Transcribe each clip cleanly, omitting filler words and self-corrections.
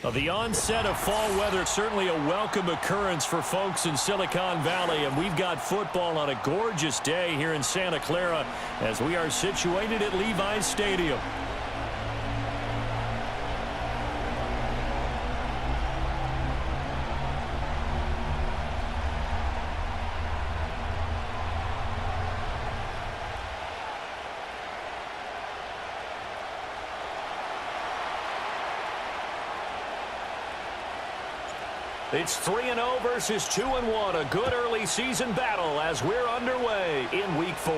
Well, the onset of fall weather, certainly a welcome occurrence for folks in Silicon Valley, and we've got football on a gorgeous day here in Santa Clara as we are situated at Levi's Stadium. It's 3-0 versus 2-1, a good early season battle as we're underway in Week 4.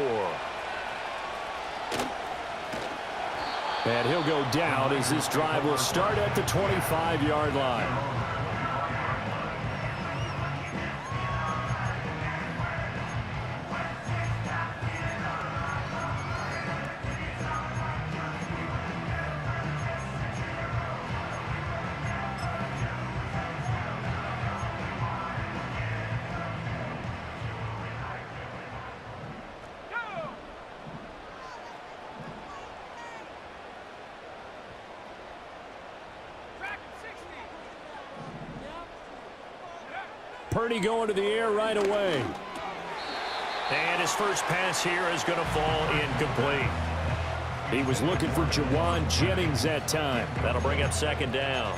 And he'll go down as this drive will start at the 25-yard line. Purdy going to the air right away. And his first pass here is going to fall incomplete. He was looking for Jawan Jennings that time. That'll bring up second down.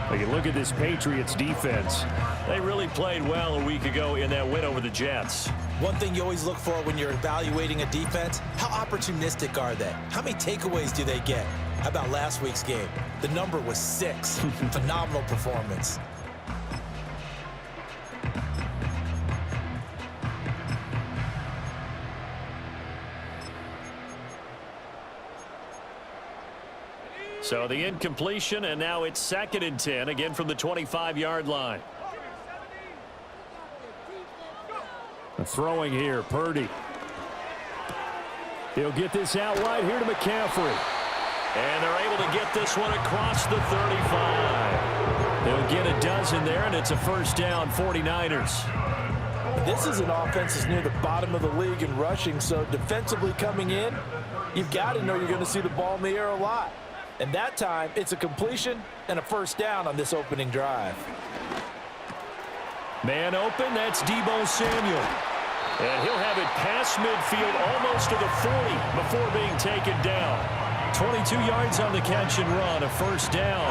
But you look at this Patriots defense. They really played well a week ago in that win over the Jets. One thing you always look for when you're evaluating a defense, how opportunistic are they? How many takeaways do they get? How about last week's game? The number was 6. Phenomenal performance. So the incompletion, and now it's 2nd and 10, again from the 25-yard line. Throwing here, Purdy. He'll get this out wide here to McCaffrey. And they're able to get this one across the 35. They'll get a dozen there, and it's a first down, 49ers. This is an offense that's near the bottom of the league in rushing, so defensively coming in, you've got to know you're going to see the ball in the air a lot. And that time, it's a completion and a first down on this opening drive. Man open, that's Deebo Samuel. And he'll have it past midfield almost to the 40 before being taken down. 22 yards on the catch and run, a first down.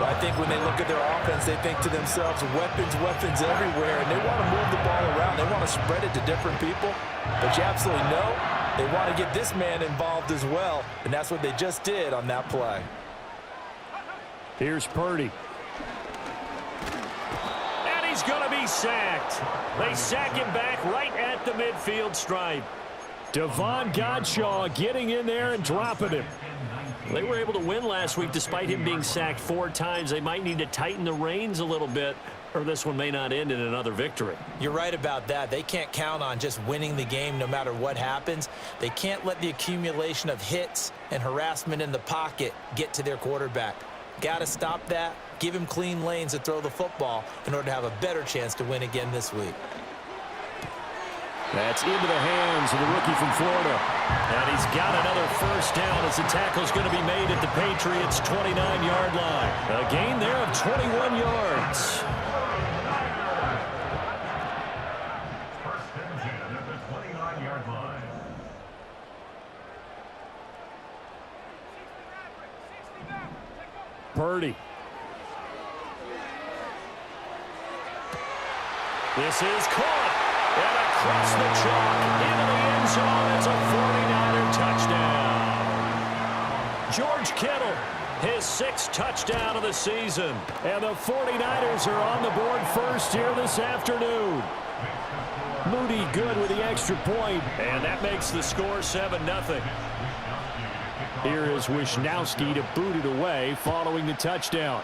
Well, I think when they look at their offense, they think to themselves, weapons, weapons everywhere, and they want to move the ball around. They want to spread it to different people. But you absolutely know they want to get this man involved as well, and that's what they just did on that play. Here's Purdy. And he's going to be sacked. They sack him back right at the midfield stripe. Devon Godshaw getting in there and dropping him. They were able to win last week despite him being sacked 4 times. They might need to tighten the reins a little bit, or this one may not end in another victory. You're right about that. They can't count on just winning the game no matter what happens. They can't let the accumulation of hits and harassment in the pocket get to their quarterback. Got to stop that, give him clean lanes to throw the football in order to have a better chance to win again this week. That's into the hands of the rookie from Florida. And he's got another first down as the tackle's going to be made at the Patriots' 29-yard line. A gain there of 21 yards. Purdy. This is caught. And across the chalk into the end zone. It's a 49er touchdown. George Kittle, his 6th touchdown of the season. And the 49ers are on the board first here this afternoon. Moody good with the extra point. And that makes the score 7-0. Here is Wisnowski to boot it away following the touchdown.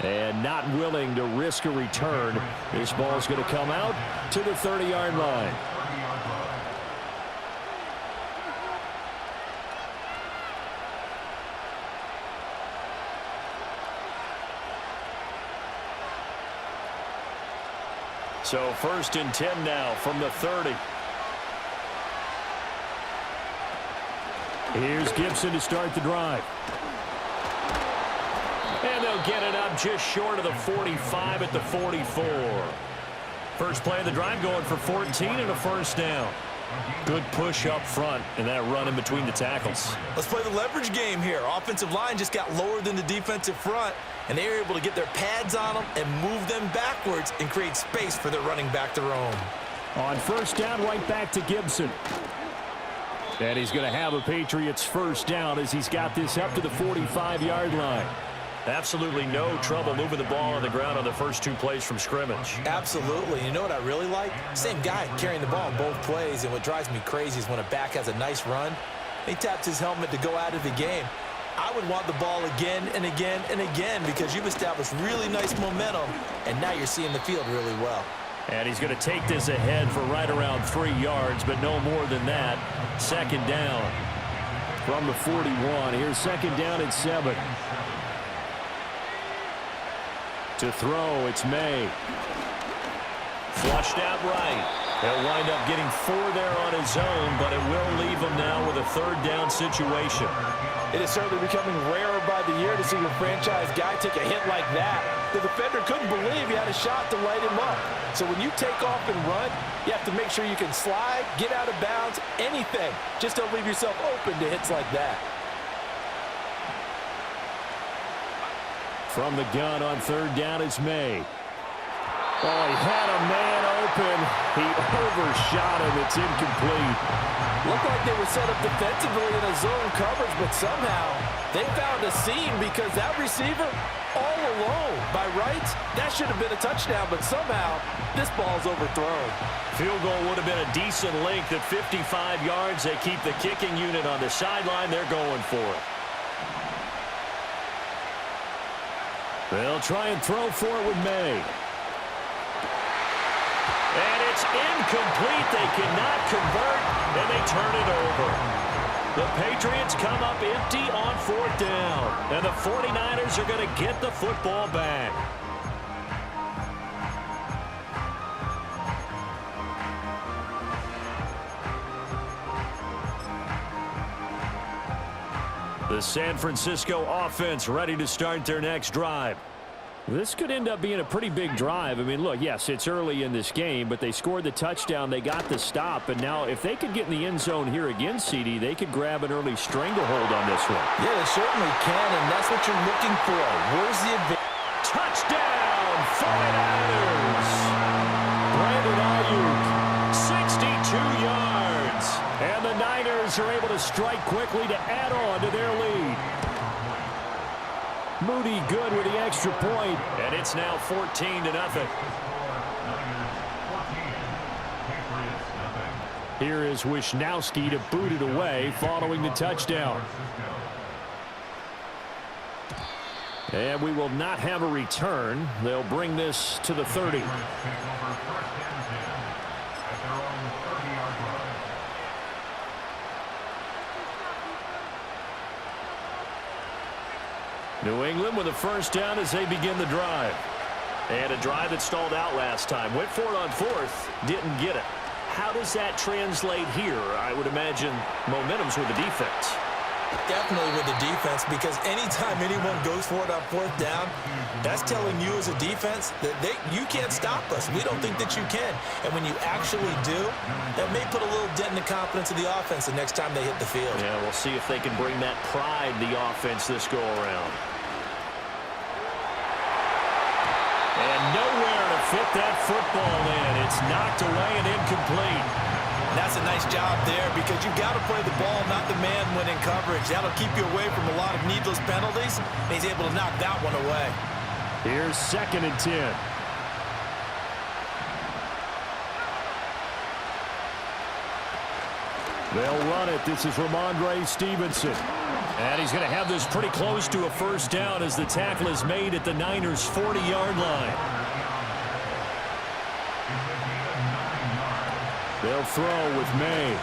And not willing to risk a return. This ball's going to come out to the 30-yard line. So 1st and 10 now from the 30. Here's Gibson to start the drive. They'll get it up just short of the 45 at the 44. First play of the drive going for 14 and a first down. Good push up front and that run in between the tackles. Let's play the leverage game here. Offensive line just got lower than the defensive front, and they were able to get their pads on them and move them backwards and create space for their running back to roam. On first down, right back to Gibson. And he's going to have a Patriots first down as he's got this up to the 45-yard line. Absolutely no trouble moving the ball on the ground on the first two plays from scrimmage. Absolutely. You know what I really like? Same guy carrying the ball on both plays, and what drives me crazy is when a back has a nice run, he taps his helmet to go out of the game. I would want the ball again and again and again because you've established really nice momentum, and now you're seeing the field really well. And he's going to take this ahead for right around 3 yards, but no more than that. Second down from the 41. Here's second down at 7. To throw, it's May. Flushed out right. He'll wind up getting 4 there on his own, but it will leave him now with a third down situation. It is certainly becoming rarer by the year to see your franchise guy take a hit like that. The defender couldn't believe he had a shot to light him up. So when you take off and run, you have to make sure you can slide, get out of bounds, anything. Just don't leave yourself open to hits like that. From the gun on third down is May. Oh, he had a man open. He overshot him. It's incomplete. Looked like they were set up defensively in a zone coverage, but somehow they found a seam because that receiver all alone. By rights, that should have been a touchdown, but somehow this ball's overthrown. Field goal would have been a decent length at 55 yards. They keep the kicking unit on the sideline. They're going for it. They'll try and throw for it with May. And it's incomplete. They cannot convert, and they turn it over. The Patriots come up empty on fourth down, and the 49ers are going to get the football back. The San Francisco offense ready to start their next drive. This could end up being a pretty big drive. I mean, look, yes, it's early in this game, but they scored the touchdown. They got the stop, and now if they could get in the end zone here again, CD, they could grab an early stranglehold on this one. Yeah, they certainly can, and that's what you're looking for. Where's the advantage? Touchdown, 49ers! Brandon Ayuk, 62 yards. And the Niners are able to strike quickly to add on to their lead. Moody good with the extra point, and it's now 14-0. Here is Wisnowski to boot it away following the touchdown. And we will not have a return. They'll bring this to the 30. New England with a first down as they begin the drive. And a drive that stalled out last time. Went for it on fourth, didn't get it. How does that translate here? I would imagine momentum's with the defense. Definitely with the defense, because anytime anyone goes for it on fourth down, that's telling you as a defense that you can't stop us. We don't think that you can. And when you actually do, that may put a little dent in the confidence of the offense the next time they hit the field. Yeah, we'll see if they can bring that pride to the offense this go around. And nowhere to fit that football in. It's knocked away and incomplete. That's a nice job there because you've got to play the ball, not the man when in coverage. That'll keep you away from a lot of needless penalties, and he's able to knock that one away. Here's 2nd and 10. They'll run it. This is Ramondre Stevenson. And he's going to have this pretty close to a first down as the tackle is made at the Niners' 40-yard line. They'll throw with May.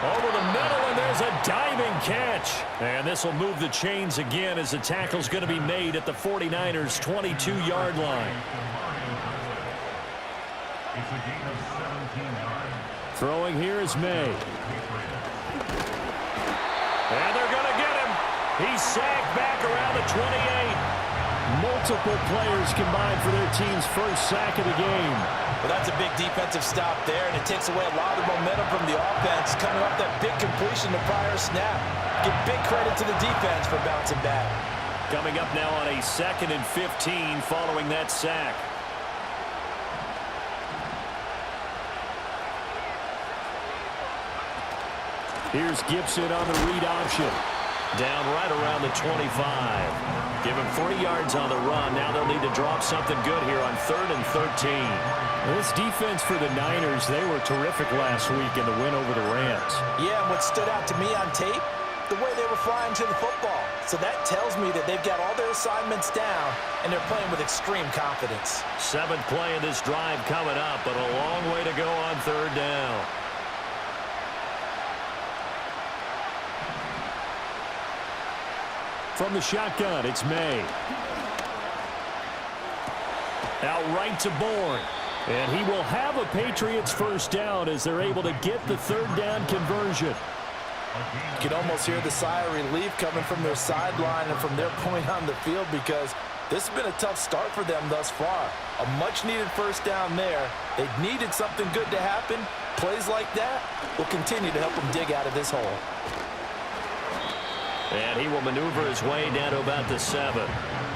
Over the middle, and there's a diving catch. And this will move the chains again as the tackle's going to be made at the 49ers' 22-yard line. Throwing here is May. And they're going to get him. He's sagged back around the the 28. Multiple players combined for their team's first sack of the game. Well, that's a big defensive stop there, and it takes away a lot of momentum from the offense. Coming off that big completion the prior snap. Give big credit to the defense for bouncing back. Coming up now on a 2nd and 15 following that sack. Here's Gibson on the read option. Down right around the 25. Give him 3 yards on the run. Now they'll need to drop something good here on 3rd and 13. This defense for the Niners, they were terrific last week in the win over the Rams. Yeah, and what stood out to me on tape, the way they were flying to the football. So that tells me that they've got all their assignments down, and they're playing with extreme confidence. 7th play of this drive coming up, but a long way to go on 3rd down. From the shotgun, it's May. Out right to Bourne. And he will have a Patriots first down as they're able to get the 3rd down conversion. You can almost hear the sigh of relief coming from their sideline and from their point on the field, because this has been a tough start for them thus far. A much-needed first down there. They needed something good to happen. Plays like that will continue to help them dig out of this hole. And he will maneuver his way down to about the 7.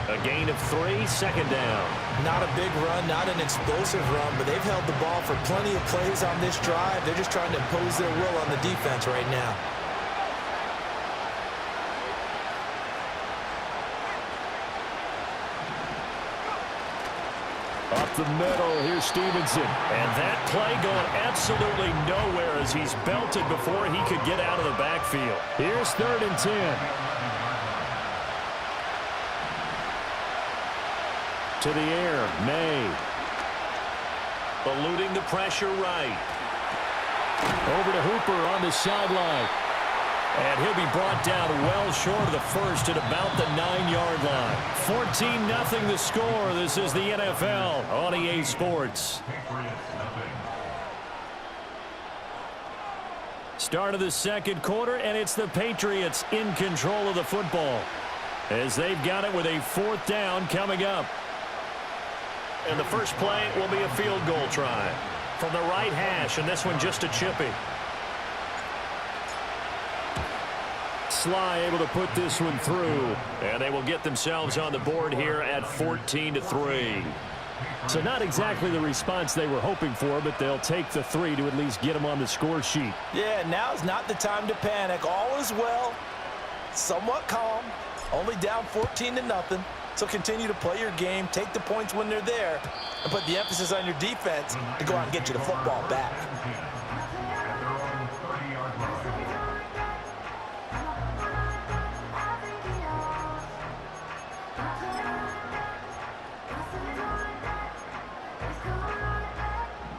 A gain of 3, 2nd down. Not a big run, not an explosive run, but they've held the ball for plenty of plays on this drive. They're just trying to impose their will on the defense right now. Up the middle, here's Stevenson. And that play going absolutely nowhere as he's belted before he could get out of the backfield. Here's 3rd and 10. To the air, May. Eluding the pressure right. Over to Hooper on the sideline. And he'll be brought down well short of the first at about the 9-yard line. 14-0 the score. This is the NFL on EA Sports. Start of the 2nd quarter, and it's the Patriots in control of the football as they've got it with a 4th down coming up. And the first play will be a field goal try from the right hash, and this one just a chippy. Sly able to put this one through, and they will get themselves on the board here at 14-3. So not exactly the response they were hoping for, but they'll take the 3 to at least get them on the score sheet. Yeah, now's not the time to panic. All is well, somewhat calm, only down 14-0. So continue to play your game, take the points when they're there, and put the emphasis on your defense to go out and get you the football back.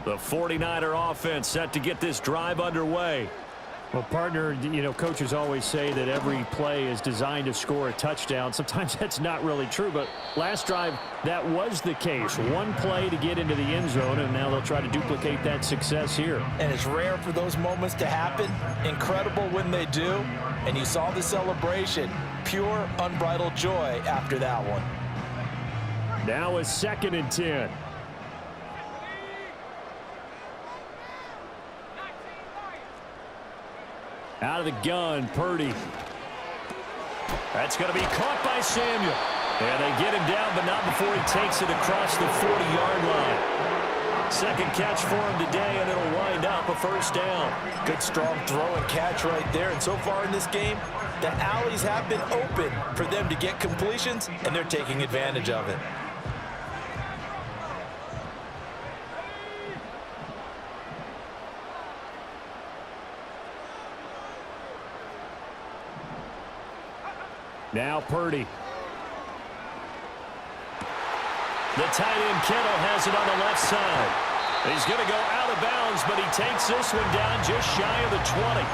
The 49er offense set to get this drive underway. Well, partner, you know, coaches always say that every play is designed to score a touchdown. Sometimes that's not really true, but last drive, that was the case. One play to get into the end zone, and now they'll try to duplicate that success here. And it's rare for those moments to happen. Incredible when they do. And you saw the celebration. Pure, unbridled joy after that one. Now a 2nd and 10. Out of the gun, Purdy. That's going to be caught by Samuel. And they get him down, but not before he takes it across the 40-yard line. 2nd catch for him today, and it'll wind up a first down. Good, strong throw and catch right there. And so far in this game, the alleys have been open for them to get completions, and they're taking advantage of it. Now Purdy. The tight end Kittle has it on the left side. He's going to go out of bounds, but he takes this one down just shy of the 20.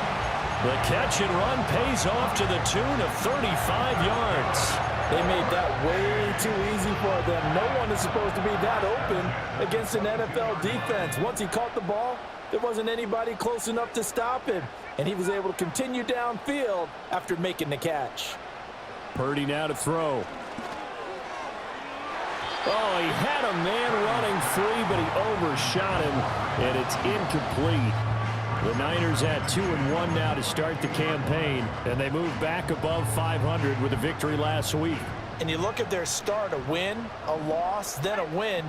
The catch and run pays off to the tune of 35 yards. They made that way too easy for them. No one is supposed to be that open against an NFL defense. Once he caught the ball, there wasn't anybody close enough to stop him, and he was able to continue downfield after making the catch. Purdy now to throw. Oh, he had a man running free, but he overshot him, and it's incomplete. The Niners had 2-1 now to start the campaign, and they moved back above 500 with a victory last week. And you look at their start, a win, a loss, then a win.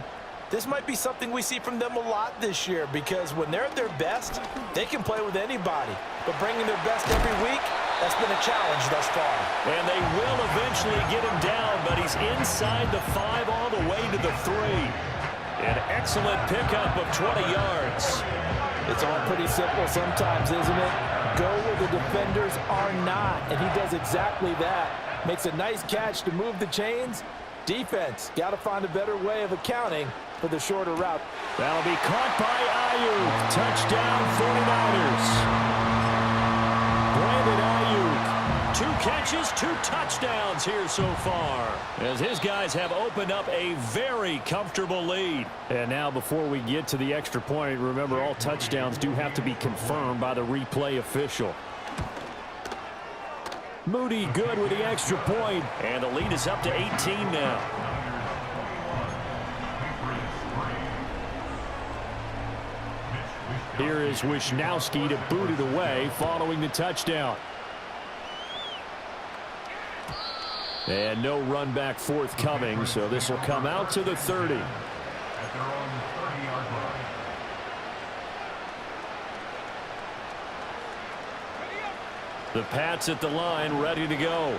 This might be something we see from them a lot this year, because when they're at their best, they can play with anybody. But bringing their best every week, that's been a challenge thus far. And they will eventually get him down, but he's inside the 5 all the way to the 3. An excellent pickup of 20 yards. It's all pretty simple sometimes, isn't it? Go where the defenders are not, and he does exactly that. Makes a nice catch to move the chains. Defense, got to find a better way of accounting for the shorter route. That'll be caught by Ayuk. Touchdown 49ers. Brandon Ayuk. 2 catches, 2 touchdowns here so far, as his guys have opened up a very comfortable lead. And now before we get to the extra point, remember all touchdowns do have to be confirmed by the replay official. Moody good with the extra point, and the lead is up to 18 now. Here is Wisnowski to boot it away following the touchdown. And no run back forthcoming, so this will come out to the 30. The Pats at the line, ready to go.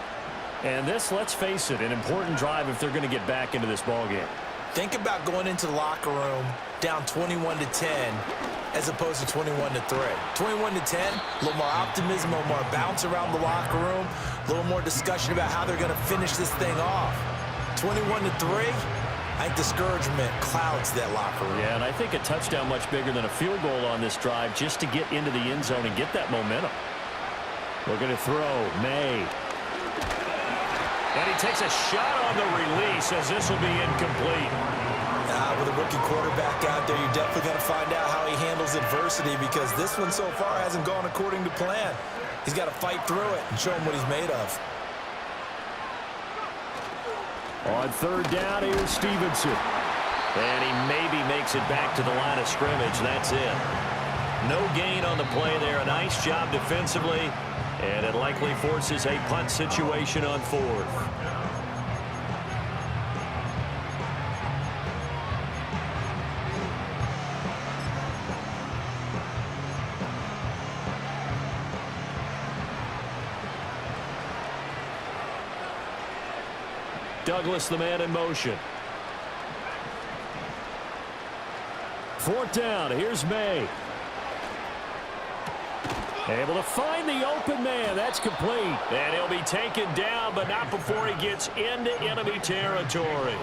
And this, let's face it, an important drive if they're going to get back into this ballgame. Think about going into the locker room down 21-10 as opposed to 21-3. 21-10, a little more optimism, a little more bounce around the locker room, a little more discussion about how they're going to finish this thing off. 21-3, I think discouragement clouds that locker room. Yeah, and I think a touchdown much bigger than a field goal on this drive just to get into the end zone and get that momentum. We're going to throw. May. And he takes a shot on the release as this will be incomplete. With a rookie quarterback out there, you're definitely going to find out how he handles adversity, because this one so far hasn't gone according to plan. He's got to fight through it and show him what he's made of. On 3rd down, here's Stevenson. And he maybe makes it back to the line of scrimmage. That's it. No gain on the play there. A nice job defensively. And it likely forces a punt situation on 4th. Douglas, the man in motion. 4th down. Here's May. Able to find the open man. That's complete. And he'll be taken down, but not before he gets into enemy territory.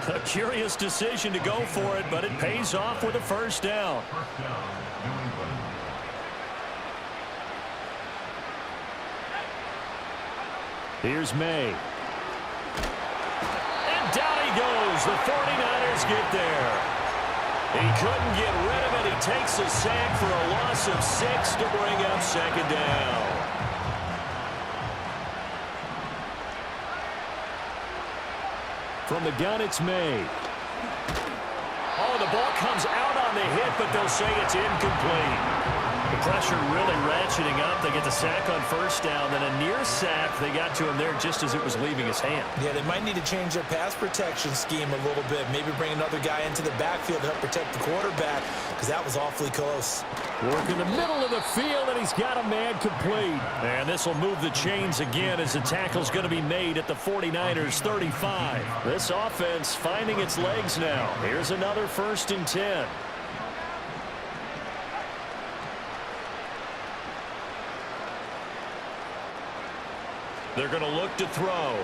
A curious decision to go for it, but it pays off with a 1st down. Here's May. And down he goes. The 49ers get there. He couldn't get rid of it. He takes a sack for a loss of 6 to bring up 2nd down. From the gun, it's May. Oh, the ball comes out on the hit, but they'll say it's incomplete. The pressure really ratcheting up. They get the sack on 1st down, then a near sack. They got to him there just as it was leaving his hand. Yeah, they might need to change their pass protection scheme a little bit. Maybe bring another guy into the backfield to help protect the quarterback, because that was awfully close. Work in the middle of the field, and he's got a man complete. And this will move the chains again as the tackle's going to be made at the 49ers 35. This offense finding its legs now. Here's another 1st and 10. They're going to look to throw.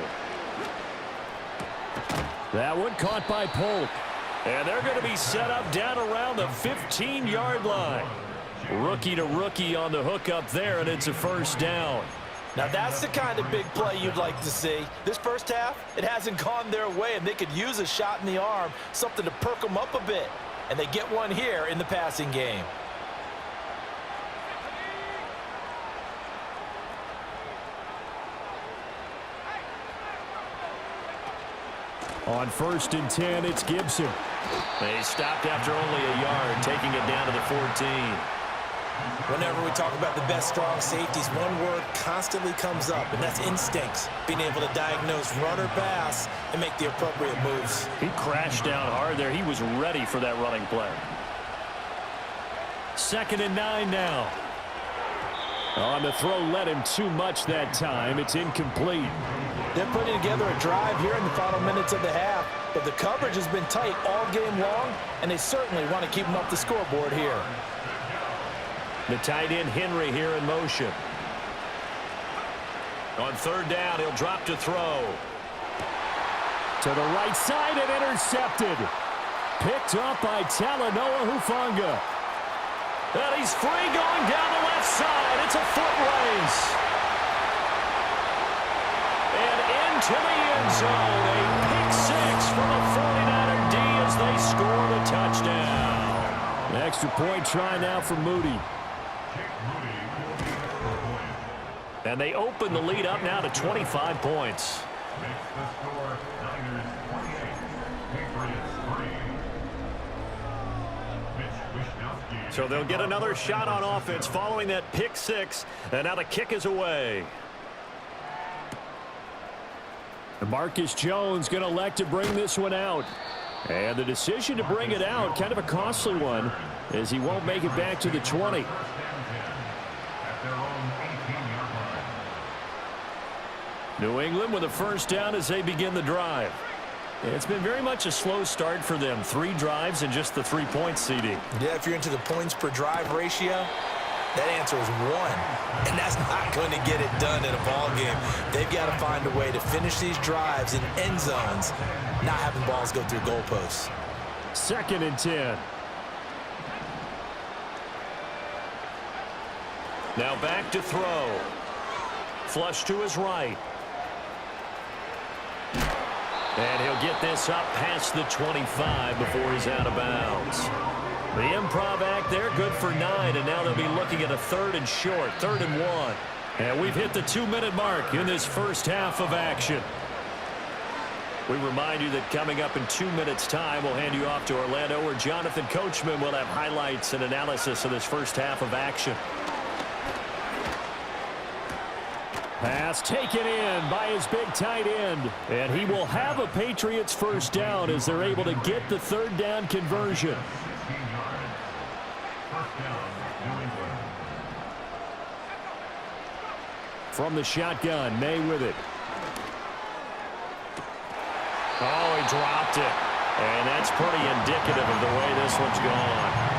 That one caught by Polk. And they're going to be set up down around the 15-yard line. Rookie to rookie on the hook up there, and it's a 1st down. Now that's the kind of big play you'd like to see. This first half, it hasn't gone their way, and they could use a shot in the arm, something to perk them up a bit. And they get one here in the passing game. On 1st and 10, it's Gibson. They stopped after only a yard, taking it down to the 14. Whenever we talk about the best strong safeties, one word constantly comes up, and that's instincts. Being able to diagnose run or pass and make the appropriate moves. He crashed down hard there. He was ready for that running play. 2nd and 9 now. On the throw, led him too much that time. It's incomplete. They're putting together a drive here in the final minutes of the half, but the coverage has been tight all game long, and they certainly want to keep them off the scoreboard here. The tight end Henry here in motion. On 3rd down, he'll drop to throw. To the right side and intercepted. Picked up by Talanoa Hufanga. And he's free going down the left side. It's a foot race. And into the end zone. A pick 6 from a 49er D as they score the touchdown. An extra point try now for Moody. And they open the lead up now to 25 points. So they'll get another shot on offense following that pick 6. And now the kick is away. Marcus Jones going to elect to bring this one out. And the decision to bring it out, kind of a costly one, as he won't make it back to the 20. New England with a 1st down as they begin the drive. It's been very much a slow start for them. 3 drives and just the 3-point CD. Yeah, if you're into the points per drive ratio, that answer is 1. And that's not going to get it done in a ball game. They've got to find a way to finish these drives in end zones, not having balls go through goalposts. 2nd and 10. Now back to throw. Flush to his right. And he'll get this up past the 25 before he's out of bounds. The improv act there, good for 9, and now they'll be looking at a 3rd and short, 3rd and 1. And we've hit the 2-minute mark in this first half of action. We remind you that coming up in 2 minutes' time, we'll hand you off to Orlando, where Jonathan Coachman will have highlights and analysis of this first half of action. Pass taken in by his big tight end. And he will have a Patriots 1st down as they're able to get the 3rd down conversion. From the shotgun, May with it. Oh, he dropped it. And that's pretty indicative of the way this one's gone.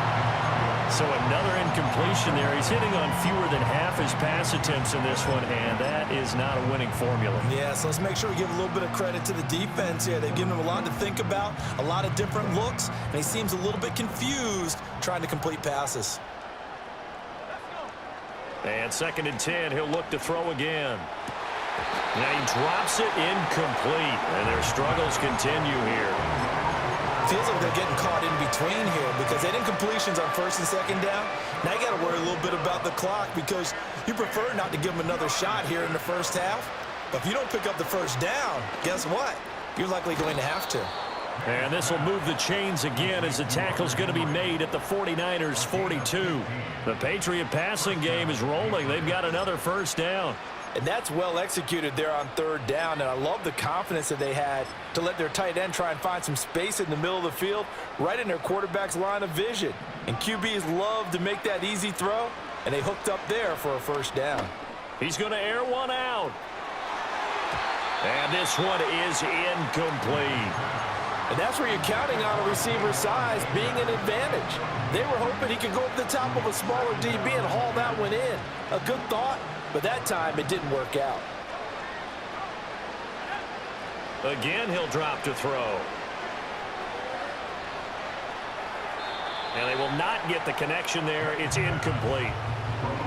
So another incompletion there. He's hitting on fewer than half his pass attempts in this one, and that is not a winning formula. Yeah, so let's make sure we give a little bit of credit to the defense here. They've given him a lot to think about, a lot of different looks, and he seems a little bit confused trying to complete passes. And 2nd and 10, he'll look to throw again. Now he drops it incomplete, and their struggles continue here. Feels like they're getting caught in between here because they didn't completions on 1st and 2nd down. Now you got to worry a little bit about the clock because you prefer not to give them another shot here in the first half. But if you don't pick up the 1st down, guess what? You're likely going to have to. And this will move the chains again as the tackle's going to be made at the 49ers 42. The Patriot passing game is rolling. They've got another 1st down. And that's well executed there on 3rd down, and I love the confidence that they had to let their tight end try and find some space in the middle of the field, right in their quarterback's line of vision. And QBs love to make that easy throw, and they hooked up there for a 1st down. He's going to air one out. And this one is incomplete. And that's where you're counting on a receiver's size being an advantage. They were hoping he could go up the top of a smaller DB and haul that one in. A good thought. But that time, it didn't work out. Again, he'll drop to throw. And they will not get the connection there. It's incomplete.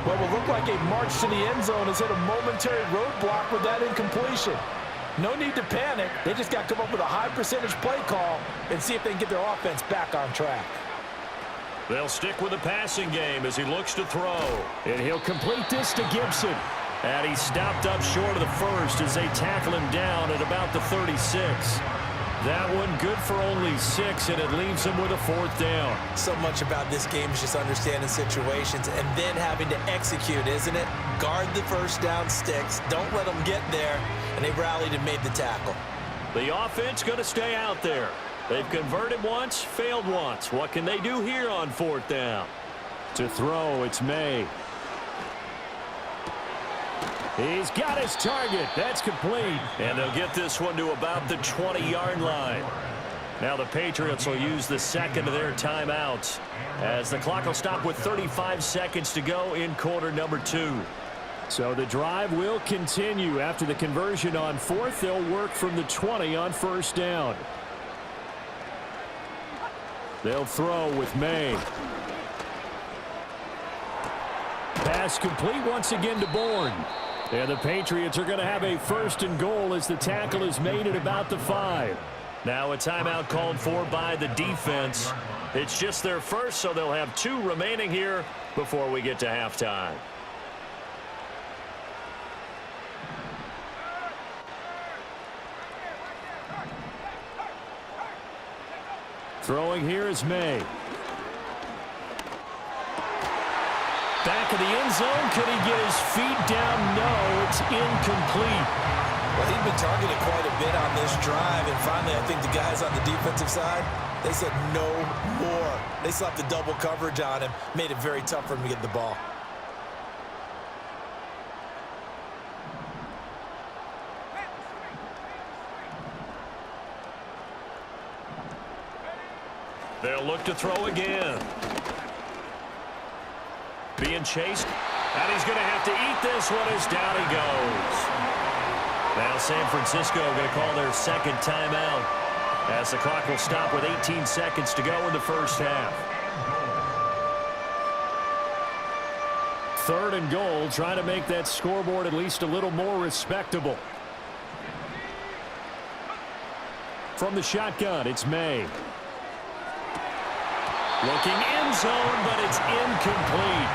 What will look like a march to the end zone has hit a momentary roadblock with that incompletion. No need to panic. They just got to come up with a high percentage play call and see if they can get their offense back on track. They'll stick with the passing game as he looks to throw. And he'll complete this to Gibson. And he stopped up short of the 1st as they tackle him down at about the 36. That one good for only 6, and it leaves him with a 4th down. So much about this game is just understanding situations and then having to execute, isn't it? Guard the first down sticks. Don't let them get there. And they rallied and made the tackle. The offense going to stay out there. They've converted once, failed once. What can they do here on 4th down? To throw, it's May. He's got his target. That's complete. And they'll get this one to about the 20-yard line. Now the Patriots will use the second of their timeouts as the clock will stop with 35 seconds to go in quarter number 2. So the drive will continue. After the conversion on 4th, they'll work from the 20 on 1st down. They'll throw with May. Pass complete once again to Bourne. And the Patriots are going to have a 1st and goal as the tackle is made at about the 5. Now a timeout called for by the defense. It's just their first, so they'll have 2 remaining here before we get to halftime. Throwing here is May. Back of the end zone. Could he get his feet down? No, it's incomplete. Well, he'd been targeted quite a bit on this drive, and finally I think the guys on the defensive side, they said no more. They slapped the double coverage on him, made it very tough for him to get the ball. They'll look to throw again. Being chased, and he's going to have to eat this one as down he goes. Now San Francisco going to call their second timeout as the clock will stop with 18 seconds to go in the first half. 3rd and goal, trying to make that scoreboard at least a little more respectable. From the shotgun, it's May. Looking end zone, but it's incomplete.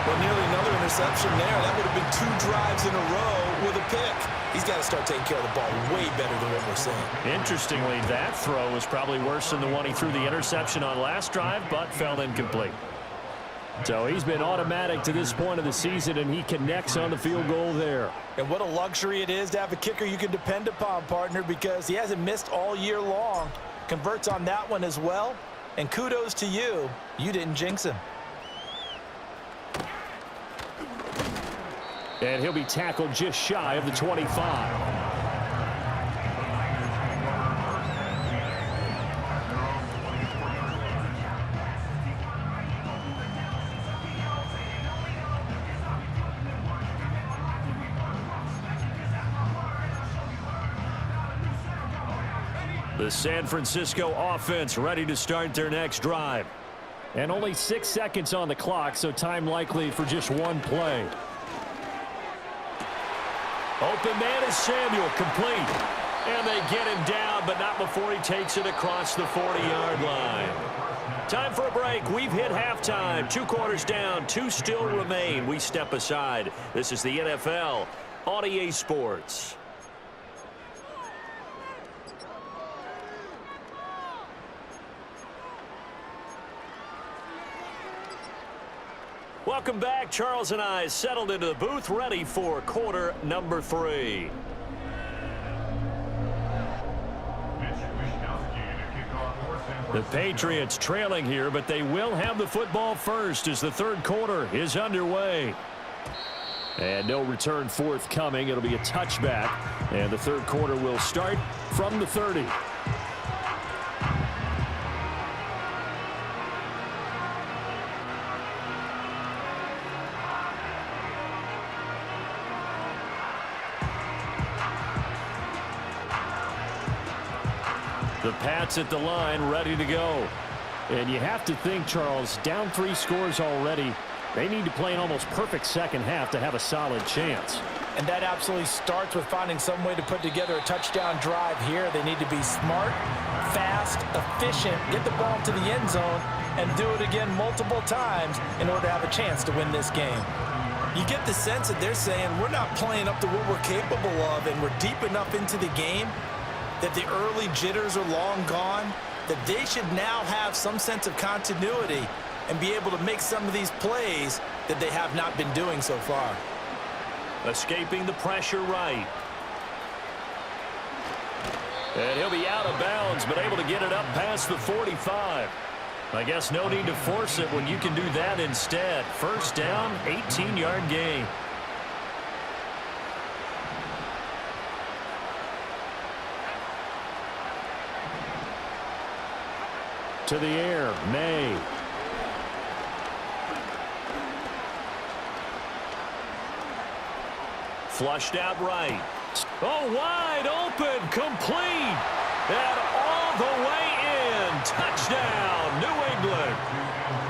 Well, nearly another interception there. That would have been 2 drives in a row with a pick. He's got to start taking care of the ball way better than what we're seeing. Interestingly, that throw was probably worse than the one he threw the interception on last drive, but fell incomplete. So he's been automatic to this point of the season, and he connects on the field goal there. And what a luxury it is to have a kicker you can depend upon, partner, because he hasn't missed all year long. Converts on that one as well. And kudos to you. You didn't jinx him. And he'll be tackled just shy of the 25. The San Francisco offense ready to start their next drive. And only 6 seconds on the clock, so time likely for just one play. Open man is Samuel, complete. And they get him down, but not before he takes it across the 40-yard line. Time for a break. We've hit halftime. 2 quarters down, 2 still remain. We step aside. This is the NFL on EA Sports. Welcome back. Charles and I settled into the booth, ready for quarter number 3. The Patriots trailing here, but they will have the football first as the 3rd quarter is underway. And no return forthcoming. It'll be a touchback, and the 3rd quarter will start from the 30. The Pats at the line, ready to go. And you have to think, Charles, down 3 scores already. They need to play an almost perfect second half to have a solid chance. And that absolutely starts with finding some way to put together a touchdown drive here. They need to be smart, fast, efficient, get the ball to the end zone, and do it again multiple times in order to have a chance to win this game. You get the sense that they're saying we're not playing up to what we're capable of, and we're deep enough into the game that the early jitters are long gone, that they should now have some sense of continuity and be able to make some of these plays that they have not been doing so far. Escaping the pressure right. And he'll be out of bounds, but able to get it up past the 45. I guess no need to force it when you can do that instead. First down, 18-yard gain. To the air, May. Flushed out right. Oh, wide open, complete, and all the way in. Touchdown, New England.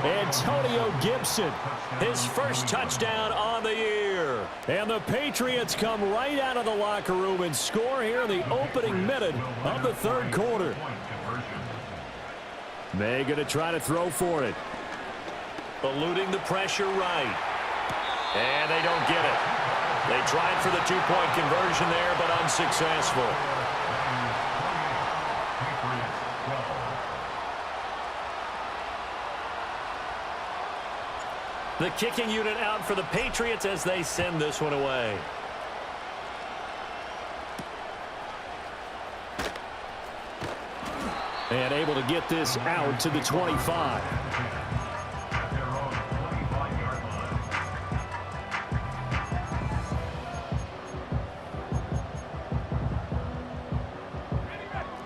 Antonio Gibson, his first touchdown on the year. And the Patriots come right out of the locker room and score here in the opening minute of the third quarter. May going to try to throw for it. Eluding the pressure right. And they don't get it. They tried for the two-point conversion there, but unsuccessful. The kicking unit out for the Patriots as they send this one away. And able to get this out to the 25.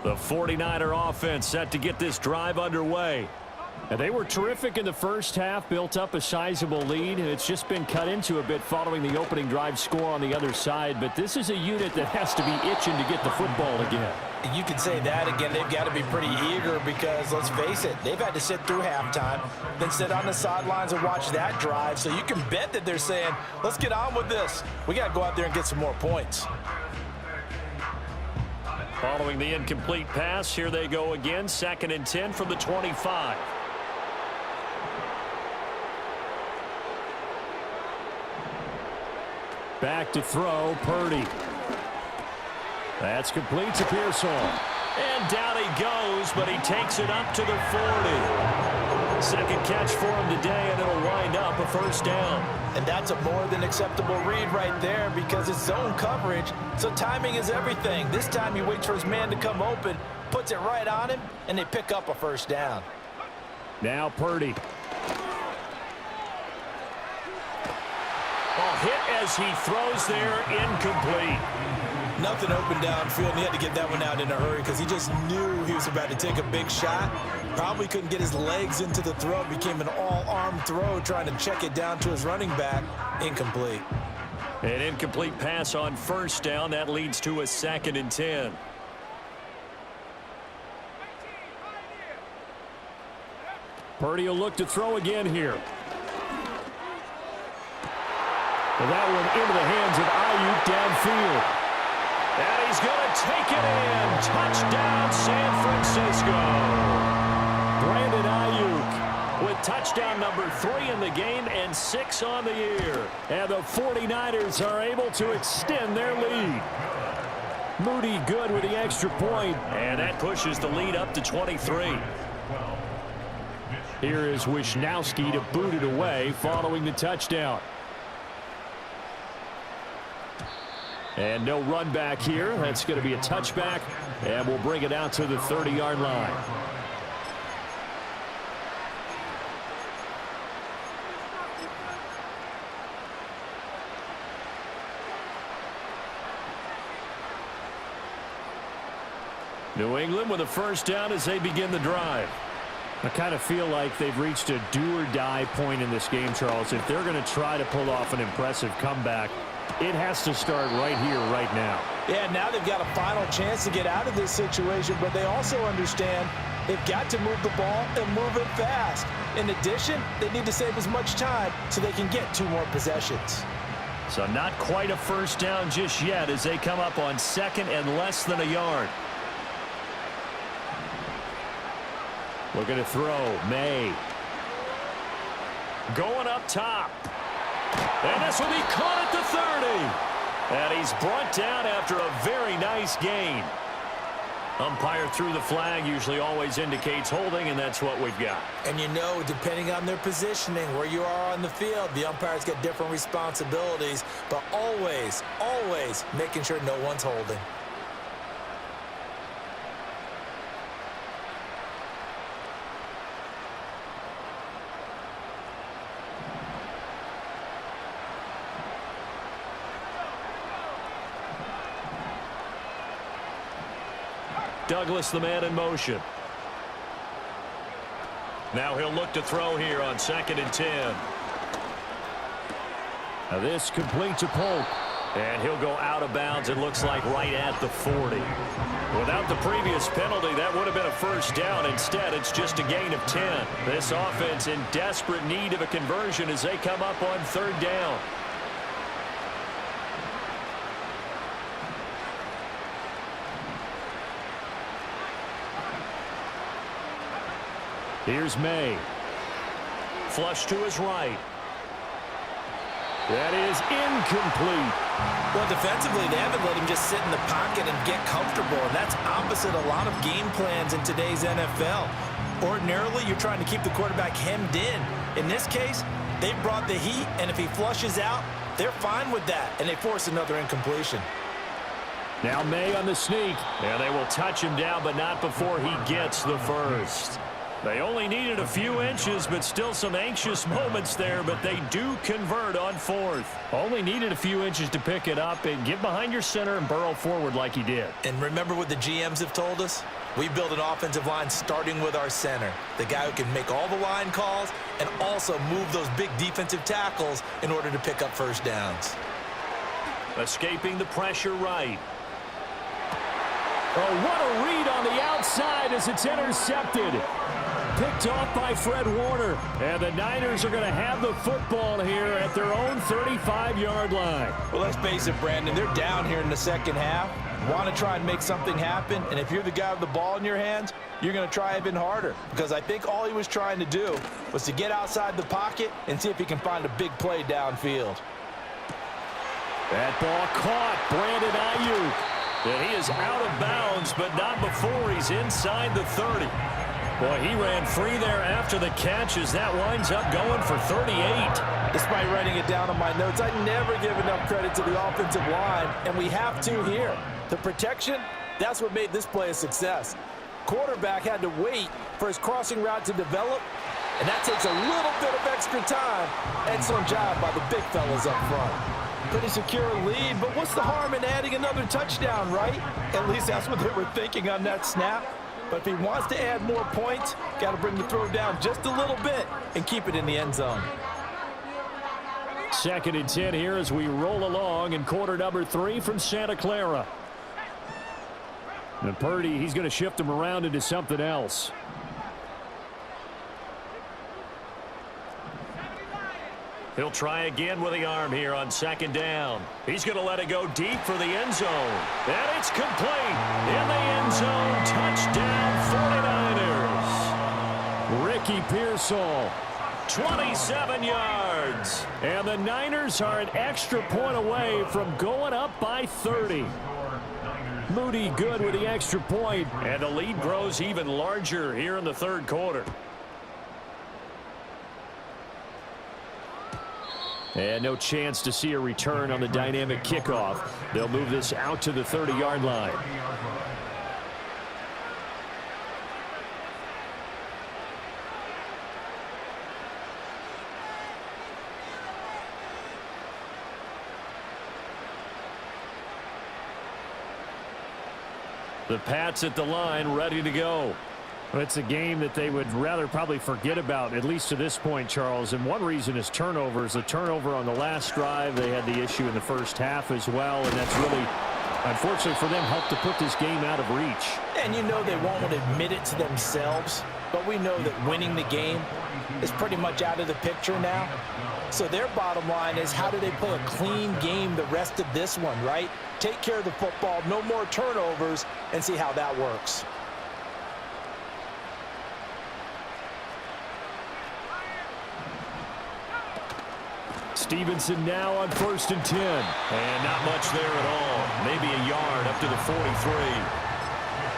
The 49er offense set to get this drive underway. And they were terrific in the first half, built up a sizable lead. It's just been cut into a bit following the opening drive score on the other side. But this is a unit that has to be itching to get the football again. You can say that again. They've got to be pretty eager because, let's face it, they've had to sit through halftime, then sit on the sidelines and watch that drive. So you can bet that they're saying, let's get on with this. We got to go out there and get some more points. Following the incomplete pass, here they go again. 2nd and 10 from the 25. Back to throw, Purdy. That's complete to Pearsall. And down he goes, but he takes it up to the 40. Second catch for him today, and it'll wind up a first down. And that's a more than acceptable read right there because it's zone coverage, so timing is everything. This time he waits for his man to come open, puts it right on him, and they pick up a first down. Now Purdy. Hit as he throws there, incomplete. Nothing open downfield, and he had to get that one out in a hurry because he just knew he was about to take a big shot. Probably couldn't get his legs into the throw. Became an all-arm throw trying to check it down to his running back. Incomplete. An incomplete pass on first down. That leads to a 2nd and 10. Purdy will look to throw again here. Well, that one into the hands of Ayuk downfield. And he's going to take it in. Touchdown, San Francisco. Brandon Ayuk with touchdown number 3 in the game and 6 on the year. And the 49ers are able to extend their lead. Moody good with the extra point. And that pushes the lead up to 23. Here is Wisnowski to boot it away following the touchdown. And no run back here. That's going to be a touchback, and we'll bring it out to the 30-yard line. New England with a first down as they begin the drive. I kind of feel like they've reached a do-or-die point in this game, Charles. If they're going to try to pull off an impressive comeback, it has to start right here, right now. Yeah, now they've got a final chance to get out of this situation, but they also understand they've got to move the ball and move it fast. In addition, they need to save as much time so they can get 2 more possessions. So not quite a first down just yet as they come up on 2nd and less than a yard. Looking to throw, May. Going up top. And this will be caught at the 30. And he's brought down after a very nice gain. Umpire threw the flag, usually always indicates holding, and that's what we've got. And you know, depending on their positioning, where you are on the field, the umpires get different responsibilities, but always, always making sure no one's holding. Douglas, the man in motion. Now he'll look to throw here on 2nd and 10. Now this complete to Polk. And he'll go out of bounds, it looks like right at the 40. Without the previous penalty, that would have been a first down. Instead, it's just a gain of 10. This offense in desperate need of a conversion as they come up on 3rd down. Here's May. Flush to his right. That is incomplete. Well, defensively, they haven't let him just sit in the pocket and get comfortable, and that's opposite a lot of game plans in today's NFL. Ordinarily, you're trying to keep the quarterback hemmed in. In this case, they brought the heat, and if he flushes out, they're fine with that, and they force another incompletion. Now May on the sneak, and they will touch him down, but not before he gets the first. They only needed a few inches, but still some anxious moments there, but they do convert on 4th. Only needed a few inches to pick it up and get behind your center and burrow forward like he did. And remember what the GMs have told us? We build an offensive line starting with our center, the guy who can make all the line calls and also move those big defensive tackles in order to pick up first downs. Escaping the pressure right. Oh, what a read on the outside as it's intercepted. Picked off by Fred Warner. And the Niners are going to have the football here at their own 35-yard line. Well, let's face it, Brandon. They're down here in the second half. Want to try and make something happen. And if you're the guy with the ball in your hands, you're going to try even harder. Because I think all he was trying to do was to get outside the pocket and see if he can find a big play downfield. That ball caught. Brandon Ayuk. And he is out of bounds, but not before he's inside the 30. Boy, he ran free there after the catch as that winds up going for 38. Despite writing it down on my notes, I never give enough credit to the offensive line, and we have to here. The protection, that's what made this play a success. Quarterback had to wait for his crossing route to develop, and that takes a little bit of extra time. Excellent job by the big fellas up front. Pretty secure lead, but what's the harm in adding another touchdown, right? At least that's what they were thinking on that snap. But if he wants to add more points, got to bring the throw down just a little bit and keep it in the end zone. 2nd and 10 here as we roll along in quarter number 3 from Santa Clara. And Purdy, he's going to shift him around into something else. He'll try again with the arm here on 2nd down. He's going to let it go deep for the end zone. And it's complete. In the end zone, touchdown 49ers. Ricky Pearsall, 27 yards. And the Niners are an extra point away from going up by 30. Moody good with the extra point. And the lead grows even larger here in the 3rd quarter. And no chance to see a return on the dynamic kickoff. They'll move this out to the 30-yard line. The Pats at the line, ready to go. Well, it's a game that they would rather probably forget about, at least to this point, Charles. And one reason is turnovers. A turnover on the last drive. They had the issue in the first half as well. And that's really, unfortunately for them, helped to put this game out of reach. And you know they won't admit it to themselves. But we know that winning the game is pretty much out of the picture now. So their bottom line is, how do they play a clean game the rest of this one, right? Take care of the football, no more turnovers, and see how that works. Stevenson now on 1st and 10. And not much there at all. Maybe a yard up to the 43.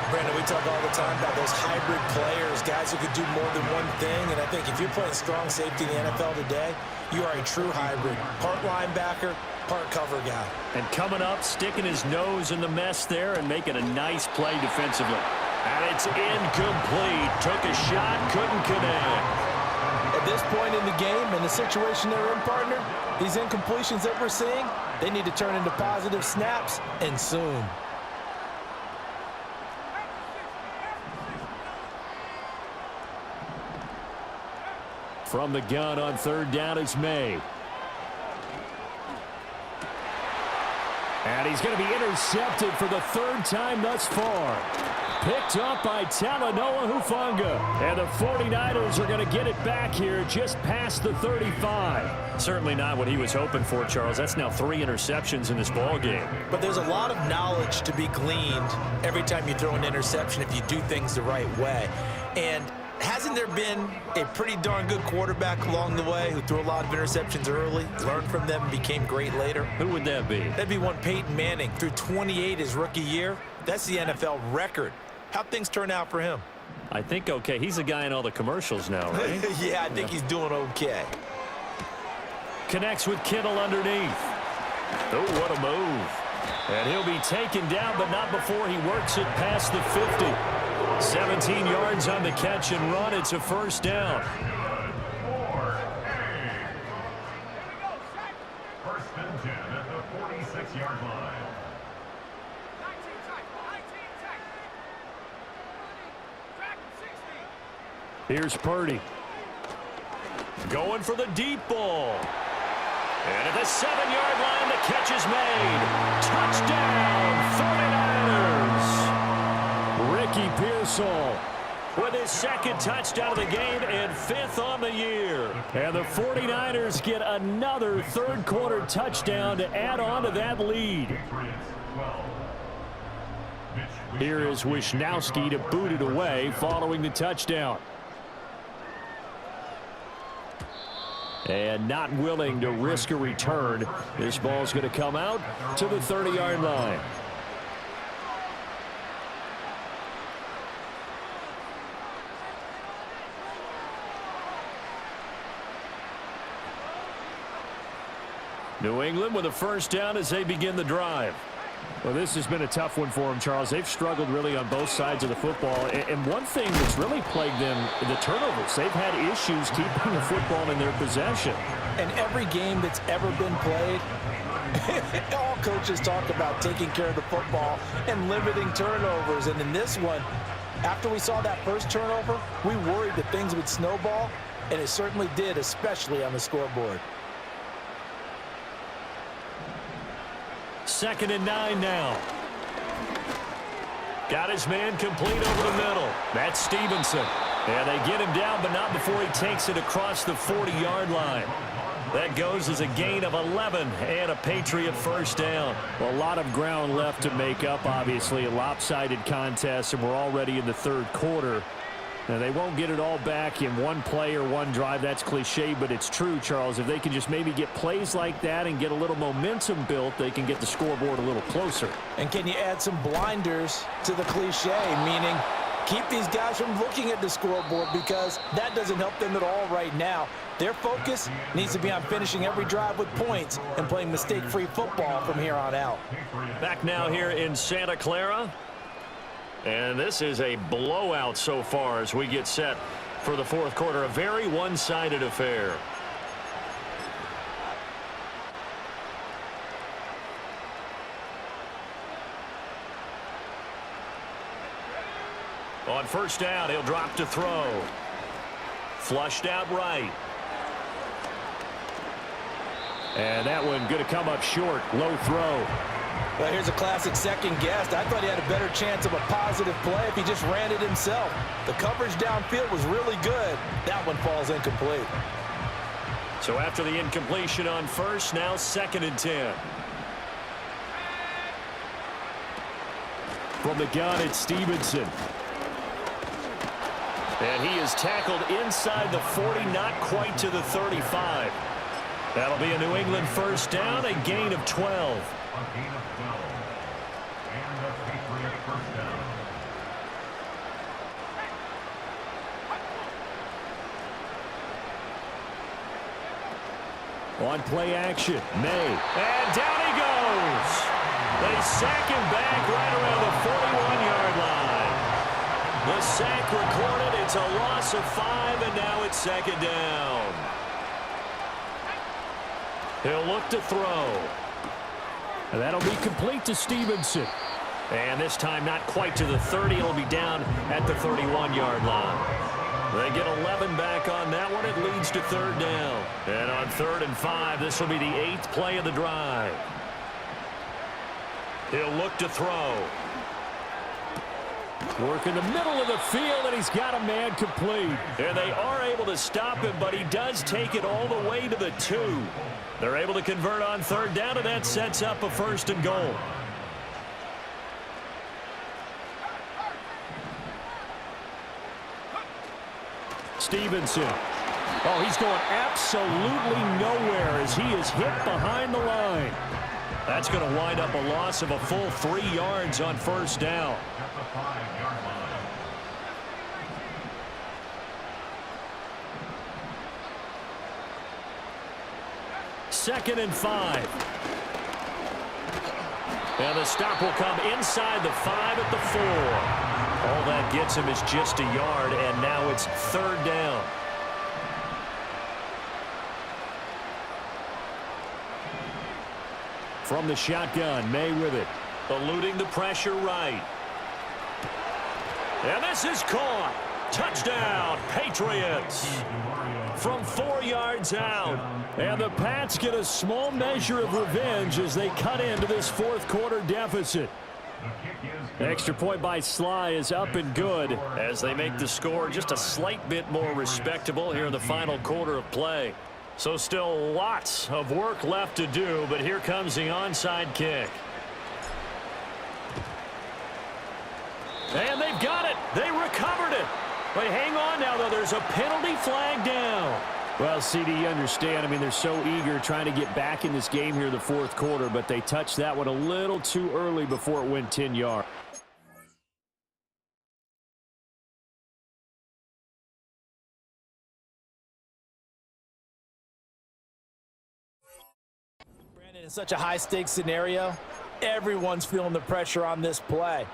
Brandon, we talk all the time about those hybrid players, guys who could do more than one thing. And I think if you're playing strong safety in the NFL today, you are a true hybrid. Part linebacker, part cover guy. And coming up, sticking his nose in the mess there and making a nice play defensively. And it's incomplete. Took a shot, couldn't connect. At this point in the game and the situation they're in, partner, these incompletions that we're seeing, they need to turn into positive snaps, and soon. From the gun on third down, it's May. And he's going to be intercepted for the third time thus far. Picked up by Talanoa Hufanga. And the 49ers are going to get it back here just past the 35. Certainly not what he was hoping for, Charles. That's now 3 interceptions in this ball game. But there's a lot of knowledge to be gleaned every time you throw an interception if you do things the right way. And hasn't there been a pretty darn good quarterback along the way who threw a lot of interceptions early, learned from them, and became great later? Who would that be? That'd be one Peyton Manning. Threw 28 his rookie year. That's the NFL record. How'd things turn out for him? I think okay. He's a guy in all the commercials now, right? Yeah, I think he's doing okay. Connects with Kittle underneath. Oh, what a move. And he'll be taken down, but not before he works it past the 50. 17 yards on the catch and run. It's a first down. First and 10 at the 46-yard line. Here's Purdy. Going for the deep ball. And at the 7-yard line, the catch is made. Touchdown, 49ers. Ricky Pearsall with his second touchdown of the game and 5th on the year. And the 49ers get another third-quarter touchdown to add on to that lead. Here is Wisnowski to boot it away following the touchdown. And not willing to risk a return. This ball's going to come out to the 30-yard line. New England with a first down as they begin the drive. Well, this has been a tough one for them, Charles. They've struggled really on both sides of the football. And one thing that's really plagued them, the turnovers. They've had issues keeping the football in their possession. And every game that's ever been played, all coaches talk about taking care of the football and limiting turnovers. And in this one, after we saw that first turnover, we worried that things would snowball, and it certainly did, especially on the scoreboard. 2nd and 9 now. Got his man complete over the middle. That's Stevenson. And they get him down, but not before he takes it across the 40-yard line. That goes as a gain of 11 and a Patriot first down. Well, a lot of ground left to make up, obviously. A lopsided contest, and we're already in the third quarter. Now, they won't get it all back in one play or one drive. That's cliche, but it's true, Charles. If they can just maybe get plays like that and get a little momentum built, they can get the scoreboard a little closer. And can you add some blinders to the cliche, meaning keep these guys from looking at the scoreboard, because that doesn't help them at all right now. Their focus needs to be on finishing every drive with points and playing mistake-free football from here on out. Back now here in Santa Clara. And this is a blowout so far as we get set for the fourth quarter. A very one-sided affair. On first down, he'll drop to throw. Flushed out right. And that one going to come up short. Low throw. Well, here's a classic second guess. I thought he had a better chance of a positive play if he just ran it himself. The coverage downfield was really good. That one falls incomplete. So after the incompletion on first, now 2nd and 10. From the gun, it's Stevenson. And he is tackled inside the 40, not quite to the 35. That'll be a New England first down, a gain of 12. On play action, May. And down he goes. They sack him back right around the 41-yard line. The sack recorded. It's a loss of 5, and now it's second down. He'll look to throw. And that'll be complete to Stevenson. And this time not quite to the 30. It'll be down at the 31-yard line. They get 11 back on that one. It leads to third down. And on 3rd and 5, this will be the 8th play of the drive. He'll look to throw. Work in the middle of the field, and he's got a man complete. And they are able to stop him, but he does take it all the way to the 2. They're able to convert on 3rd down, and that sets up a 1st and goal. Stevenson. Oh, he's going absolutely nowhere as he is hit behind the line. That's going to wind up a loss of a full 3 yards on 1st down. At the 5-yard line. Second and 5. And the stop will come inside the 5 at the 4. All that gets him is just a yard, and now it's 3rd down. From the shotgun, May with it. Eluding the pressure right. And this is caught. Touchdown, Patriots. From 4 yards out. And the Pats get a small measure of revenge as they cut into this 4th quarter deficit. Extra point by Sly is up and good as they make the score just a slight bit more respectable here in the final quarter of play. So still lots of work left to do, but here comes the onside kick. And they've got it. They recovered it. But hang on now, though. There's a penalty flag down. Well, CD, you understand. I mean, they're so eager trying to get back in this game here in the 4th quarter, but they touched that one a little too early before it went 10 yards. Brandon, in such a high-stakes scenario, everyone's feeling the pressure on this play.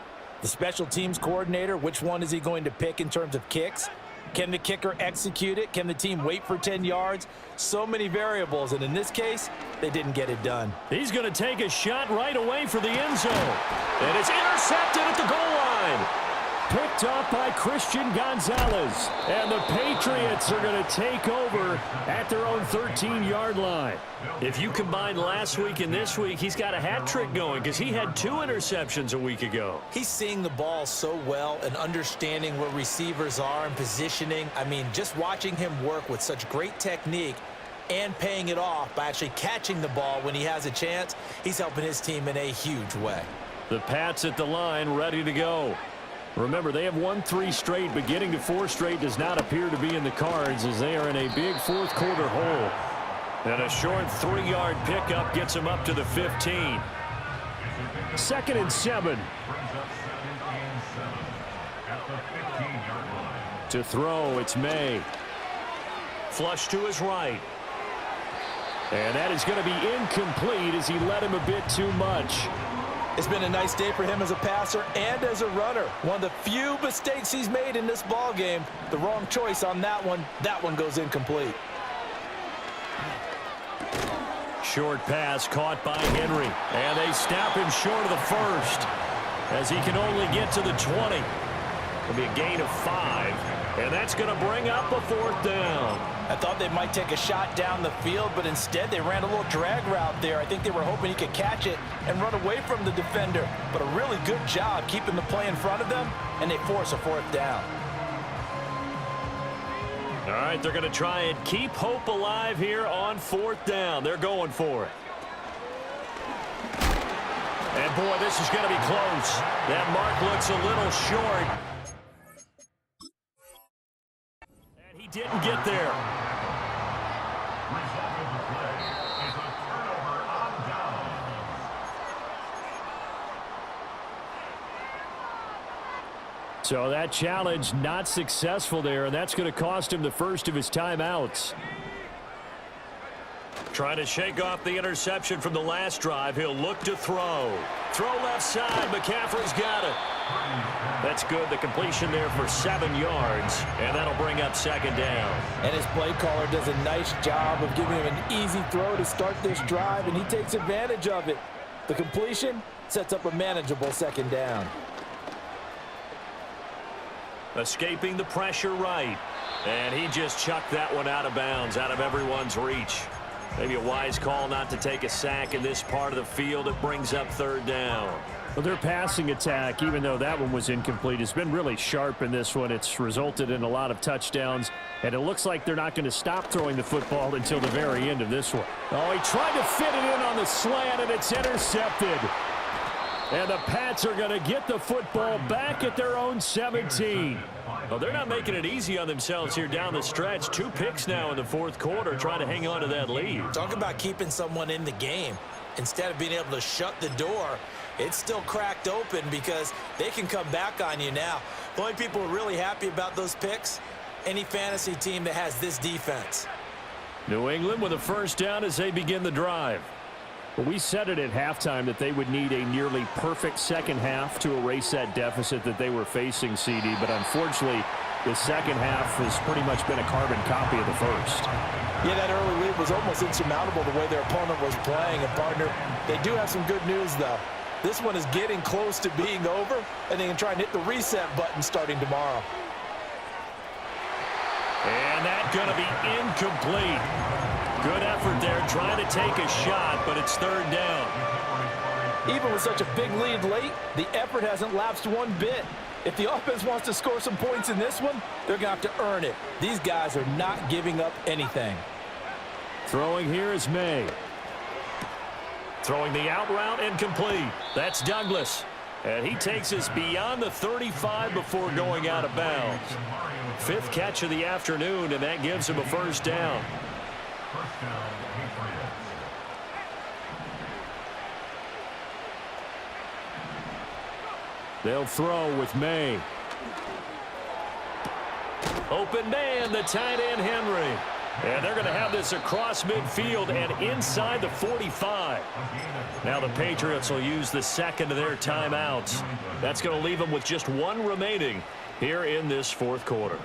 The special teams coordinator, which one is he going to pick in terms of kicks? Can the kicker execute it? Can the team wait for 10 yards? So many variables, and in this case, they didn't get it done. He's going to take a shot right away for the end zone. And it's intercepted at the goal line. Picked up by Christian Gonzalez. And the Patriots are going to take over at their own 13-yard line. If you combine last week and this week, he's got a hat trick going because he had 2 interceptions a week ago. He's seeing the ball so well and understanding where receivers are and positioning. I mean, just watching him work with such great technique and paying it off by actually catching the ball when he has a chance, he's helping his team in a huge way. The Pats at the line ready to go. Remember, they have won 3 straight, but getting to 4 straight does not appear to be in the cards as they are in a big 4th quarter hole. And a short 3-yard pickup gets them up to the 15. 2nd and 7. To throw, it's May. Flush to his right. And that is going to be incomplete as he led him a bit too much. It's been a nice day for him as a passer and as a runner. One of the few mistakes he's made in this ball game. The wrong choice on that one. That one goes incomplete. Short pass caught by Henry. And they snap him short of the 1st as he can only get to the 20. It'll be a gain of 5. And that's going to bring up a 4th down. I thought they might take a shot down the field, but instead they ran a little drag route there. I think they were hoping he could catch it and run away from the defender. But a really good job keeping the play in front of them, and they force a 4th down. All right, they're going to try and keep hope alive here on 4th down. They're going for it. And, boy, this is going to be close. That mark looks a little short. And he didn't get there. Result of the play is a turnover on downs. So that challenge not successful there, and that's going to cost him the first of his timeouts. Trying to shake off the interception from the last drive. He'll look to throw. Throw left side. McCaffrey's got it. That's good. The completion there for 7 yards. And that'll bring up second down. And his play caller does a nice job of giving him an easy throw to start this drive, and he takes advantage of it. The completion sets up a manageable second down. Escaping the pressure right. And he just chucked that one out of bounds, out of everyone's reach. Maybe a wise call not to take a sack in this part of the field. It brings up third down. Well, their passing attack, even though that one was incomplete, has been really sharp in this one. It's resulted in a lot of touchdowns, and it looks like they're not going to stop throwing the football until the very end of this one. Oh, he tried to fit it in on the slant, and it's intercepted. And the Pats are going to get the football back at their own 17. Well, they're not making it easy on themselves here down the stretch. 2 picks now in the fourth quarter, trying to hang on to that lead. Talk about keeping someone in the game. Instead of being able to shut the door, it's still cracked open because they can come back on you now. The only people who are really happy about those picks, any fantasy team that has this defense. New England with a first down as they begin the drive. Well, we said it at halftime that they would need a nearly perfect second half to erase that deficit that they were facing, CD. But unfortunately, the second half has pretty much been a carbon copy of the first. Yeah, that early lead was almost insurmountable the way their opponent was playing. And, partner, they do have some good news, though. This one is getting close to being over, and they can try and hit the reset button starting tomorrow. And that's going to be incomplete. Good effort there, trying to take a shot, but it's third down. Even with such a big lead late, the effort hasn't lapsed one bit. If the offense wants to score some points in this one, they're going to have to earn it. These guys are not giving up anything. Throwing here is May. Throwing the out route incomplete. That's Douglas. And he takes us beyond the 35 before going out of bounds. 5th catch of the afternoon, and that gives him a first down. They'll throw with May. Open man, the tight end Henry. And they're going to have this across midfield and inside the 45. Now the Patriots will use the second of their timeouts. That's going to leave them with just 1 remaining here in this fourth quarter.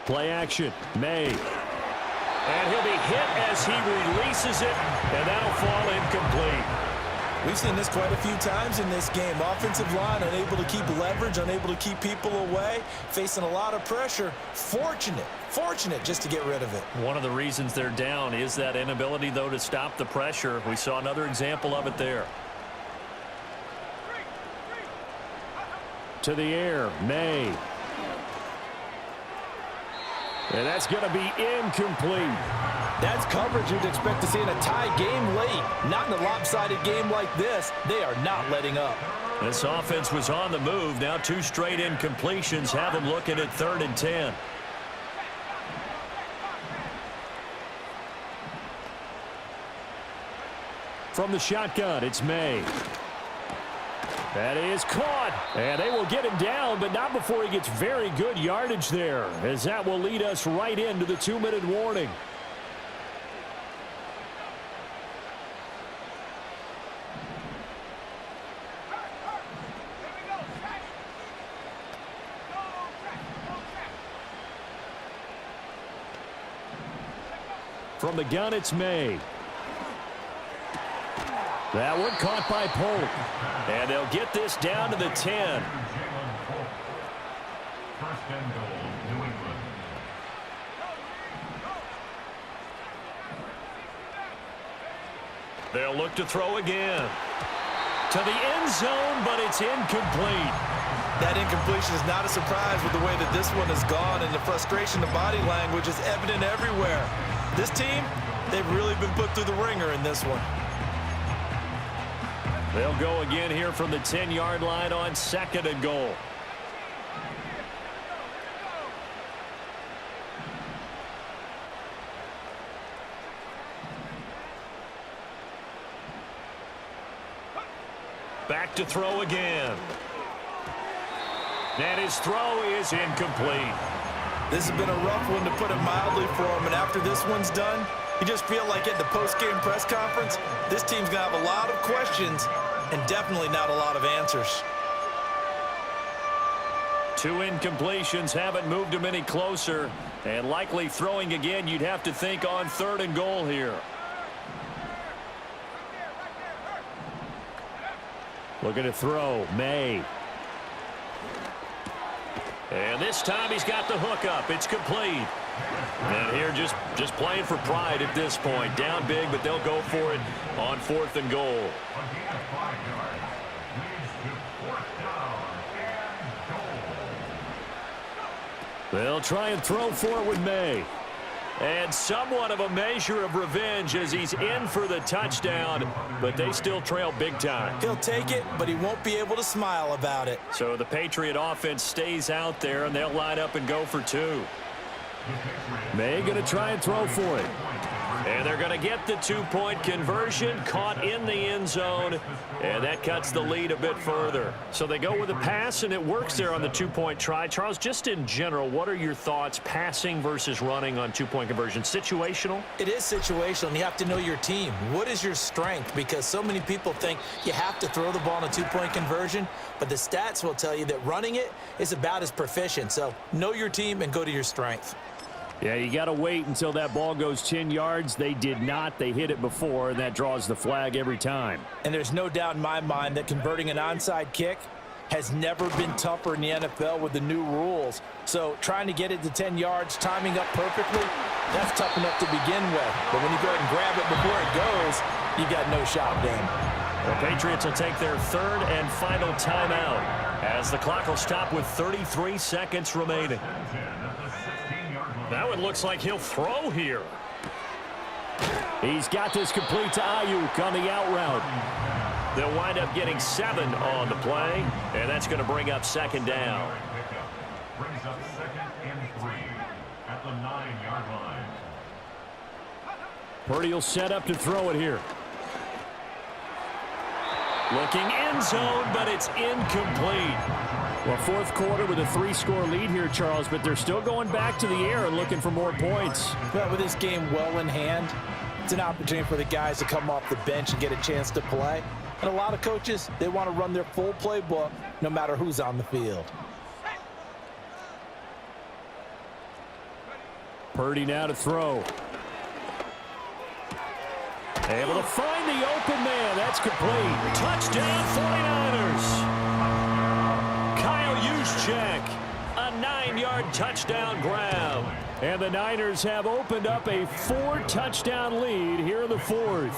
Play action, May. And he'll be hit as he releases it, and that'll fall incomplete. We've seen this quite a few times in this game. Offensive line unable to keep leverage, unable to keep people away, facing a lot of pressure. Fortunate just to get rid of it. One of the reasons they're down is that inability, though, to stop the pressure. We saw another example of it there. To the air, May. And that's going to be incomplete. That's coverage you'd expect to see in a tie game late. Not in a lopsided game like this. They are not letting up. This offense was on the move. Now 2 straight incompletions have them looking at 3rd and 10. From the shotgun, it's May. That is caught, and they will get him down, but not before he gets very good yardage there, as that will lead us right into the 2-minute warning. From the gun, it's May. That one caught by Polk. And they'll get this down to the 10. First and goal, New England. They'll look to throw again. To the end zone, but it's incomplete. That incompletion is not a surprise with the way that this one has gone, and the frustration, the body language is evident everywhere. This team, they've really been put through the ringer in this one. They'll go again here from the 10-yard line on 2nd and goal. Back to throw again. And his throw is incomplete. This has been a rough one, to put it mildly, for him. And after this one's done, you just feel like at the post-game press conference, this team's going to have a lot of questions and definitely not a lot of answers. 2 incompletions haven't moved him any closer. And likely throwing again, you'd have to think on 3rd and goal here. Looking to throw, May. And this time he's got the hook up. It's complete. And here just playing for pride at this point. Down big, but they'll go for it on 4th and goal. They'll try and throw for it with May. And somewhat of a measure of revenge as he's in for the touchdown, but they still trail big time. He'll take it, but he won't be able to smile about it. So the Patriot offense stays out there, and they'll line up and go for 2. May going to try and throw for it. And they're going to get the 2-point conversion, caught in the end zone, and that cuts the lead a bit further. So they go with a pass, and it works there on the 2-point try. Charles, just in general, what are your thoughts passing versus running on 2-point conversion? Situational? It is situational, and you have to know your team. What is your strength? Because so many people think you have to throw the ball in a 2-point conversion, but the stats will tell you that running it is about as proficient. So know your team and go to your strength. Yeah, you got to wait until that ball goes 10 yards. They did not. They hit it before, and that draws the flag every time. And there's no doubt in my mind that converting an onside kick has never been tougher in the NFL with the new rules. So trying to get it to 10 yards, timing up perfectly, that's tough enough to begin with. But when you go ahead and grab it before it goes, you got no shot then. The Patriots will take their 3rd and final timeout as the clock will stop with 33 seconds remaining. That one looks like he'll throw here. He's got this complete to Ayuk on the out route. They'll wind up getting 7 on the play, and that's going to bring up 2nd down. Brings up 2nd and 3 at the 9-yard line. Purdy will set up to throw it here. Looking end zone, but it's incomplete. Well, 4th quarter with a 3-score lead here, Charles, but they're still going back to the air and looking for more points. But with this game well in hand, it's an opportunity for the guys to come off the bench and get a chance to play. And a lot of coaches, they want to run their full playbook no matter who's on the field. Purdy now to throw. Able to find the open man. That's complete. Touchdown 49ers. Kyle Juszczyk, a 9-yard touchdown grab. And the Niners have opened up a 4-touchdown lead here in the 4th.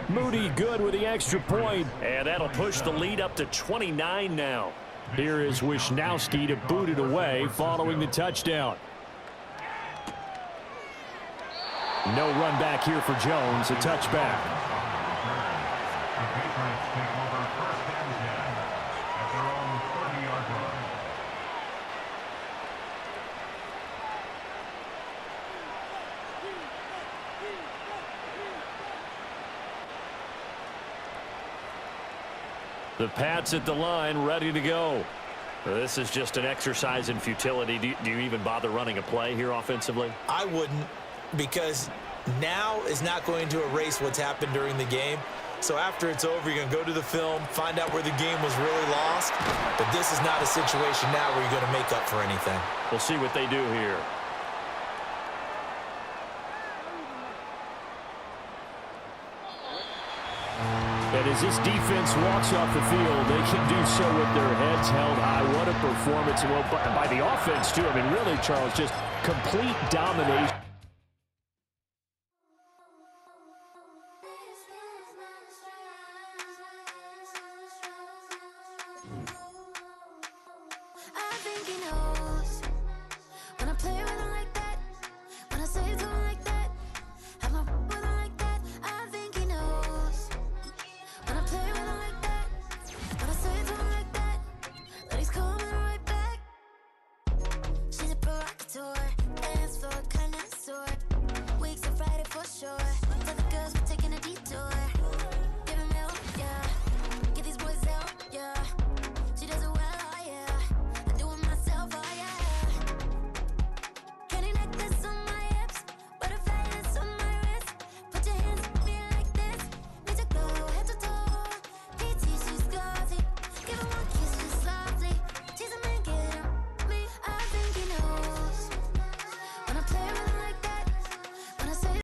Moody good with the extra point. And that'll push the lead up to 29 now. Here is Wisnowski to boot it away following the touchdown. No run back here for Jones. A touchback. The Pats at the line, ready to go. This is just an exercise in futility. Do you even bother running a play here offensively? I wouldn't, because now is not going to erase what's happened during the game. So after it's over, you're going to go to the film, find out where the game was really lost. But this is not a situation now where you're going to make up for anything. We'll see what they do here. And as this defense walks off the field, they can do so with their heads held high. What a performance. Well, by the offense, too. I mean, really, Charles, just complete domination.